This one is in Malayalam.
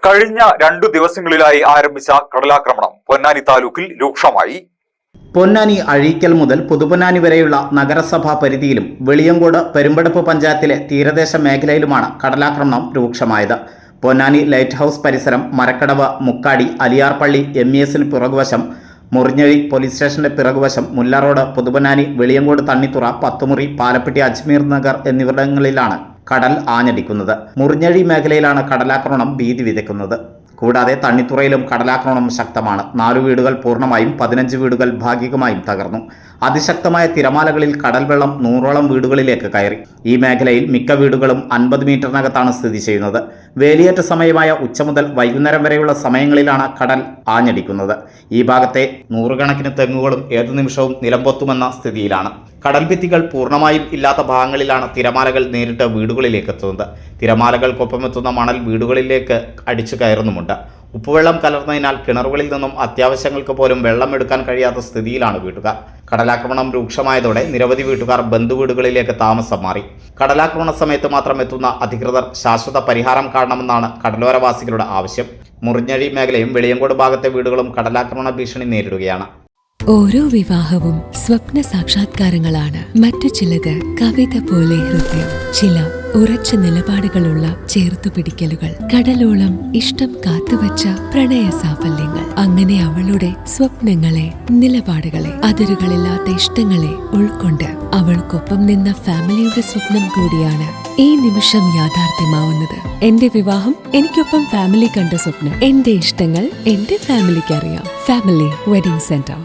കഴിഞ്ഞ 2 ദിവസങ്ങളിലായി ആരംഭിച്ച കടലാക്രമണം പൊന്നാനി താലൂക്കിൽ രൂക്ഷമായി. പൊന്നാനി അഴീക്കൽ മുതൽ പുതുപൊന്നാനി വരെയുള്ള നഗരസഭാ പരിധിയിലും വെളിയങ്കോട് പെരുമ്പടപ്പ് പഞ്ചായത്തിലെ തീരദേശ മേഖലയിലുമാണ് കടലാക്രമണം രൂക്ഷമായത്. പൊന്നാനി ലൈറ്റ് ഹൗസ് പരിസരം, മരക്കടവ്, മുക്കാടി, അലിയാർപള്ളി, MES പിറകുവശം, മുറിഞ്ഞഴി പോലീസ് സ്റ്റേഷന്റെ പിറകുവശം, മുല്ല റോഡ്, പുതുപൊന്നാനി, വെളിയങ്കോട് തണ്ണിത്തുറ, പത്തുമുറി, പാലപ്പെട്ടി, അജ്മീർ നഗർ എന്നിവിടങ്ങളിലാണ് കടൽ ആഞ്ഞടിക്കുന്നത്. മുറിഞ്ഞഴി മേഖലയിലാണ് കടലാക്രമണം ഭീതി വിതയ്ക്കുന്നത്. കൂടാതെ തണ്ണിത്തുറയിലും കടലാക്രമണം ശക്തമാണ്. 4 വീടുകൾ പൂർണ്ണമായും 15 വീടുകൾ ഭാഗികമായും തകർന്നു. അതിശക്തമായ തിരമാലകളിൽ കടൽ വെള്ളം 100ഓളം വീടുകളിലേക്ക് കയറി. ഈ മേഖലയിൽ മിക്ക വീടുകളും 50 മീറ്ററിനകത്താണ് സ്ഥിതി ചെയ്യുന്നത്. വേലിയേറ്റ സമയമായ ഉച്ച മുതൽ വൈകുന്നേരം വരെയുള്ള സമയങ്ങളിലാണ് കടൽ ആഞ്ഞടിക്കുന്നത്. ഈ ഭാഗത്തെ 100 കണക്കിന് തെങ്ങുകളും ഏതു നിമിഷവും നിലംപൊത്തുമെന്ന സ്ഥിതിയിലാണ്. കടൽഭിത്തികൾ പൂർണ്ണമായും ഇല്ലാത്ത ഭാഗങ്ങളിലാണ് തിരമാലകൾ നേരിട്ട് വീടുകളിലേക്ക് എത്തുന്നത്. തിരമാലകൾക്കൊപ്പമെത്തുന്ന മണൽ വീടുകളിലേക്ക് അടിച്ചു കയറുന്നുമുണ്ട്. ഉപ്പുവെള്ളം കലർന്നതിനാൽ കിണറുകളിൽ നിന്നും അത്യാവശ്യങ്ങൾക്ക് പോലും വെള്ളം എടുക്കാൻ കഴിയാത്ത സ്ഥിതിയിലാണ് വീട്ടുകാർ. കടലാക്രമണം രൂക്ഷമായതോടെ നിരവധി വീട്ടുകാർ ബന്ധുവീടുകളിലേക്ക് താമസം മാറി. കടലാക്രമണ സമയത്ത് മാത്രം എത്തുന്ന അധികൃതർ ശാശ്വത പരിഹാരം കാണണമെന്നാണ് കടലോരവാസികളുടെ ആവശ്യം. മുറിഞ്ഞഴി മേഖലയും വെളിയങ്കോട് ഭാഗത്തെ വീടുകളും കടലാക്രമണ ഭീഷണി നേരിടുകയാണ്. ഓരോ വിവാഹവും സ്വപ്ന സാക്ഷാത്കാരങ്ങളാണ്. മറ്റു ചിലത് കവിത പോലെ ഹൃദയം, ചില ഉറച്ച നിലപാടുകളുള്ള ചേർത്തുപിടിക്കലുകൾ, കടലോളം ഇഷ്ടം കാത്തുവച്ച പ്രണയ സാഫല്യങ്ങൾ. അങ്ങനെ അവളുടെ സ്വപ്നങ്ങളെ, നിലപാടുകളെ, അതിരുകളില്ലാത്ത ഇഷ്ടങ്ങളെ ഉൾക്കൊണ്ട് അവൾക്കൊപ്പം നിന്ന ഫാമിലിയുടെ സ്വപ്നം കൂടിയാണ് ഈ നിമിഷം യാഥാർത്ഥ്യമാവുന്നത്. എന്റെ വിവാഹം എനിക്കൊപ്പം ഫാമിലി കണ്ട സ്വപ്നം. എന്റെ ഇഷ്ടങ്ങൾ എന്റെ ഫാമിലിക്ക് അറിയാം. Family wedding centre.